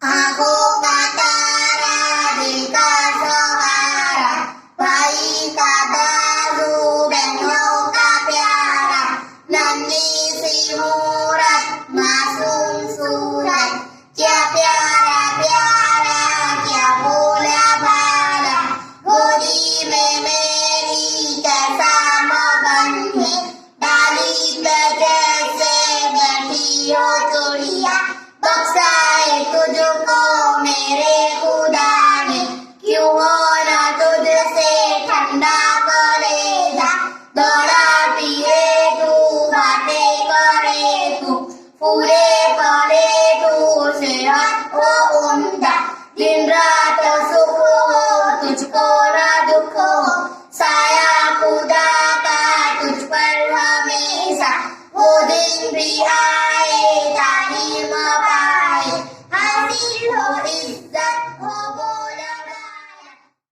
आंखों का तारा, दिल का सहारा, भाई का बाजू, बहनों का प्यारा, नन्ही सी मूरत, मासूम सूरत, क्या प्यारा प्यारा, क्या भोला भाला, गोदी में मेरी कैसा मगन है, डाली पे जैसे बैठी हो चुड़िया, बख्शाए तुझको मेरे खुदा ने, क्यों हो ना तुझसे ठंडा कलेजा, दौड़ा पिए तू, बातें करे तू, पूरे पले तू, सेहत को उम्दा, दिन रात